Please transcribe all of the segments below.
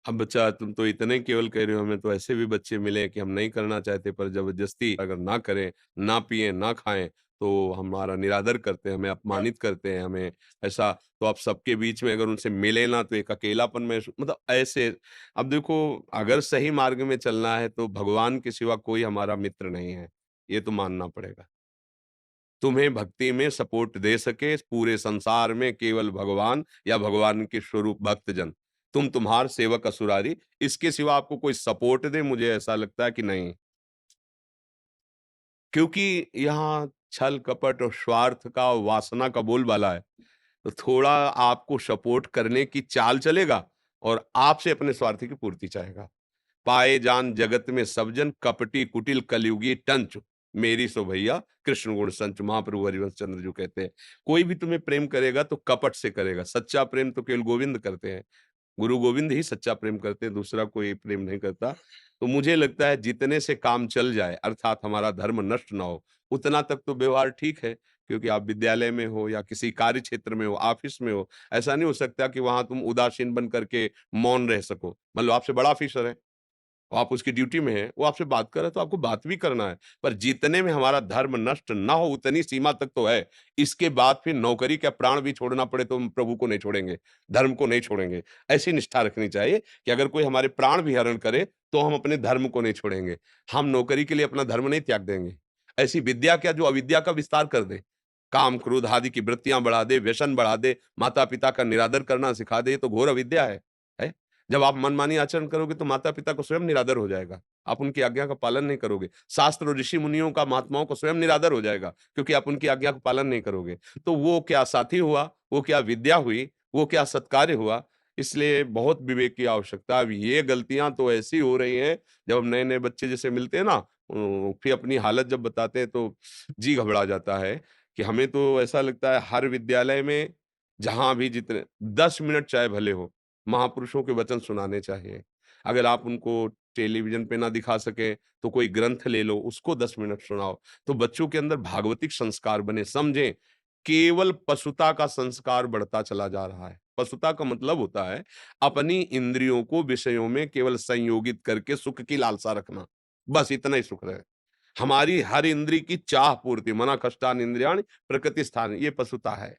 अब बच्चा तुम तो इतने केवल कह रहे हो, हमें तो ऐसे भी बच्चे मिले हैं कि हम नहीं करना चाहते पर ज़बरदस्ती अगर ना करें, ना पिएँ, ना खाएँ तो हमारा निरादर करते हैं, हमें अपमानित करते हैं, हमें ऐसा। तो आप सबके बीच में अगर उनसे मिले ना तो एक अकेलापन मतलब ऐसे। अब देखो, अगर सही मार्ग में चलना है तो भगवान के सिवा कोई हमारा मित्र नहीं है, ये तो मानना पड़ेगा। तुम्हें भक्ति में सपोर्ट दे सके पूरे संसार में केवल भगवान या भगवान के स्वरूप भक्तजन। तुम्हार सेवक असुरारी, इसके सिवा आपको कोई सपोर्ट दे, मुझे ऐसा लगता है कि नहीं। क्योंकि यहाँ छल कपट और स्वार्थ का, वासना का बोलबाला है, तो थोड़ा आपको सपोर्ट करने की चाल चलेगा और आपसे अपने स्वार्थ की पूर्ति चाहेगा। पाए जान जगत में सब जन, कपटी कुटिल कलयुगी टंच, मेरी सो भैया कृष्ण गुण संच। महाप्रभु हरिवंश चंद्र जो कहते हैं, कोई भी तुम्हें प्रेम करेगा तो कपट से करेगा, सच्चा प्रेम तो केवल गोविंद करते हैं। गुरु गोविंद ही सच्चा प्रेम करते हैं, दूसरा कोई प्रेम नहीं करता। तो मुझे लगता है जितने से काम चल जाए, अर्थात हमारा धर्म नष्ट ना हो, उतना तक तो व्यवहार ठीक है। क्योंकि आप विद्यालय में हो या किसी कार्य क्षेत्र में हो, ऑफिस में हो, ऐसा नहीं हो सकता कि वहां तुम उदासीन बन करके मौन रह सको। मान लो आपसे बड़ा ऑफिसर है, आप उसकी ड्यूटी में हैं, वो आपसे बात कर रहा है तो आपको बात भी करना है। पर जितने में हमारा धर्म नष्ट ना हो उतनी सीमा तक तो है। इसके बाद फिर नौकरी क्या प्राण भी छोड़ना पड़े तो हम प्रभु को नहीं छोड़ेंगे, धर्म को नहीं छोड़ेंगे। ऐसी निष्ठा रखनी चाहिए कि अगर कोई हमारे प्राण भी हरण करे तो हम अपने धर्म को नहीं छोड़ेंगे। हम नौकरी के लिए अपना धर्म नहीं त्याग देंगे। ऐसी विद्या क्या जो अविद्या का विस्तार कर दे, काम, क्रोध आदि की वृत्तियां बढ़ा दे, व्यसन बढ़ा दे, माता-पिता का निरादर करना सिखा दे, ये तो घोर अविद्या है? जब आप मनमानी आचरण करोगे तो माता-पिता को स्वयं निरादर हो जाएगा। आप उनकी आज्ञा का पालन नहीं करोगे। शास्त्र और ऋषि मुनियों का, महात्माओं को स्वयं निरादर हो जाएगा, क्योंकि आप उनकी आज्ञा का पालन नहीं करोगे। तो वो क्या साथी हुआ, वो क्या विद्या हुई, वो क्या सत्कार्य हुआ। इसलिए बहुत विवेक की आवश्यकता है। अब ये गलतियाँ तो ऐसी हो रही हैं, जब हम नए-नए बच्चे जैसे मिलते हैं ना, फिर अपनी हालत जब बताते हैं तो जी घबरा जाता है कि हमें तो ऐसा लगता है हर विद्यालय में जहाँ भी जितने 10 मिनट चाहे भले हो, महापुरुषों के वचन सुनाने चाहिए। अगर आप उनको टेलीविज़न पे ना दिखा सकें, तो कोई ग्रंथ ले लो, उसको 10 मिनट सुनाओ, तो बच्चों के अंदर भागवतिक संस्कार बने। समझें, केवल पशुता का संस्कार बढ़ता चला जा रहा है। पशुता का मतलब होता है, अपनी इंद्रियों को विषयों में केवल संयोगित करके सुख की लालसा रखना, बस इतना ही सुख रहे। हमारी हर इंद्री की चाह पूर्ति, मना कष्टान इंद्रियाणि प्रकृतिस्थान, ये पशुता है।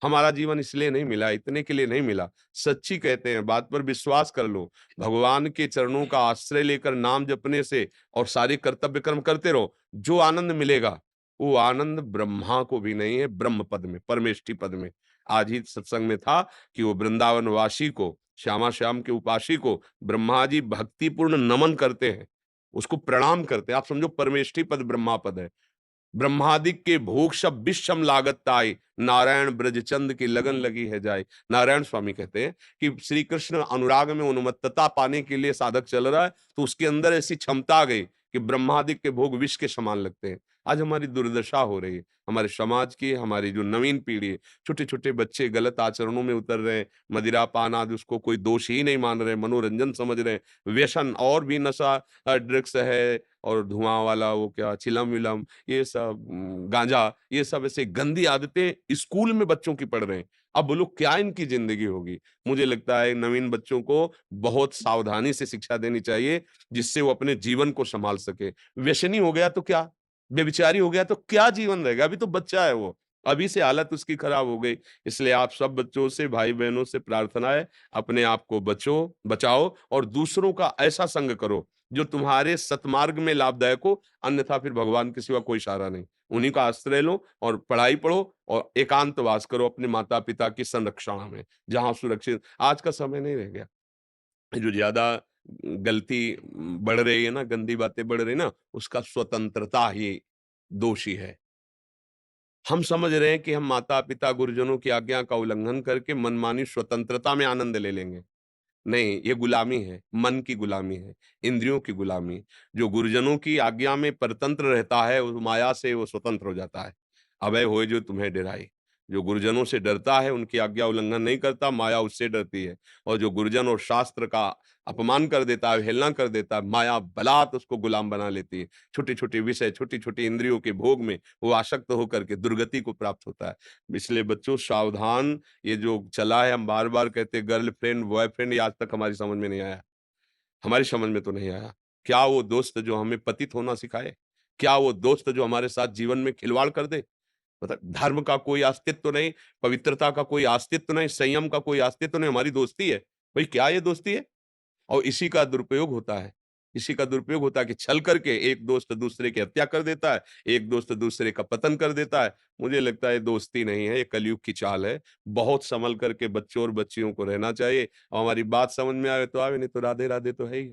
हमारा जीवन इसलिए नहीं मिला, इतने के लिए नहीं मिला। सच्ची कहते हैं, बात पर विश्वास कर लो। भगवान के चरणों का आश्रय लेकर नाम जपने से और सारे कर्तव्य कर्म करते रहो, जो आनंद मिलेगा, वो आनंद ब्रह्मा को भी नहीं है, ब्रह्म पद में, परमेष्ठी पद में। आज ही सत्संग में था कि वो वृंदावन वासी को, श्यामा श्याम के उपासी को ब्रह्मा जी भक्तिपूर्ण नमन करते हैं, उसको प्रणाम करते हैं। आप समझो परमेष्ठी पद ब्रह्मा पद है। ब्रह्मादिक के भोग सब विषम लागत ताई, नारायण ब्रजचंद की लगन लगी है जाए। नारायण स्वामी कहते हैं कि श्री कृष्ण अनुराग में उन्मत्तता पाने के लिए साधक चल रहा है, तो उसके अंदर ऐसी क्षमता आ गई कि ब्रह्मादिक के भोग विष के समान लगते हैं। आज हमारी दुर्दशा हो रही है, हमारे समाज की, हमारी जो नवीन पीढ़ी है, छोटे छोटे बच्चे गलत आचरणों में उतर रहे हैं। मदिरा पान आदि उसको कोई दोष ही नहीं मान रहे, मनोरंजन समझ रहे हैं। व्यसन और भी नशा, ड्रग्स है, और धुआं वाला वो क्या चिलम विलम, ये सब गांजा, ये सब ऐसे गंदी आदतें स्कूल में बच्चों की पढ़ रहे हैं। अब बोलो क्या इनकी जिंदगी होगी। मुझे लगता है नवीन बच्चों को बहुत सावधानी से शिक्षा देनी चाहिए, जिससे वो अपने जीवन को संभाल सके। व्यसनी हो गया तो क्या, व्यभिचारी हो गया तो क्या जीवन रहेगा, अभी तो बच्चा है वो, अभी से हालत उसकी खराब हो गई। इसलिए आप सब बच्चों से, भाई बहनों से प्रार्थना है, अपने आप को बचाओ और दूसरों का ऐसा संग करो जो तुम्हारे सतमार्ग में लाभदायक हो, अन्यथा फिर भगवान के सिवा कोई सहारा नहीं। उन्हीं का आश्रय लो और पढ़ाई पढ़ो और एकांतवास करो अपने माता-पिता की संरक्षण में, जहाँ सुरक्षित। आज का समय नहीं रह गया। जो ज़्यादा गलती बढ़ रही है ना, गंदी बातें बढ़ रही है ना, उसका स्वतंत्रता ही दोषी है। हम समझ रहे हैं कि हम माता-पिता, गुरुजनों की आज्ञा का उल्लंघन करके मनमानी स्वतंत्रता में आनंद ले लेंगे। नहीं, ये गुलामी है, मन की गुलामी है, इंद्रियों की गुलामी। जो गुरुजनों की आज्ञा में परतंत्र रहता है, उस माया से वो स्वतंत्र हो जाता है। अभय होए जो तुम्हें डेराए। जो गुरुजनों से डरता है, उनकी आज्ञा उल्लंघन नहीं करता, माया उससे डरती है। और जो गुरुजन और शास्त्र का अपमान कर देता है, अवहेलना कर देता है, माया बलात् उसको गुलाम बना लेती है। छोटे-छोटे विषय, छोटी-छोटी इंद्रियों के भोग में वो आसक्त होकर के दुर्गति को प्राप्त होता है। इसलिए बच्चों सावधान, ये जो चला है हम बार-बार कहते हैं गर्लफ्रेंड, बॉयफ्रेंड, ये आज तक हमारी समझ में नहीं आया। हमारी समझ में तो नहीं आया। क्या वो दोस्त जो हमें पतित होना सिखाए? क्या वो दोस्त जो हमारे साथ जीवन में खिलवाड़ कर दे? मतलब धर्म का कोई अस्तित्व नहीं, पवित्रता का कोई अस्तित्व नहीं, संयम का कोई अस्तित्व नहीं, हमारी दोस्ती है। भाई क्या ये दोस्ती है? और इसी का दुरुपयोग होता है। इसी का दुरुपयोग होता है कि छल करके एक दोस्त दूसरे की हत्या कर देता है, एक दोस्त दूसरे का पतन कर देता है। मुझे लगता है ये दोस्ती नहीं है, ये कलयुग की चाल है। बहुत संभल कर के बच्चों और बच्चियों को रहना चाहिए और हमारी बात समझ में आए तो आवे, नहीं तो राधे-राधे तो है ही।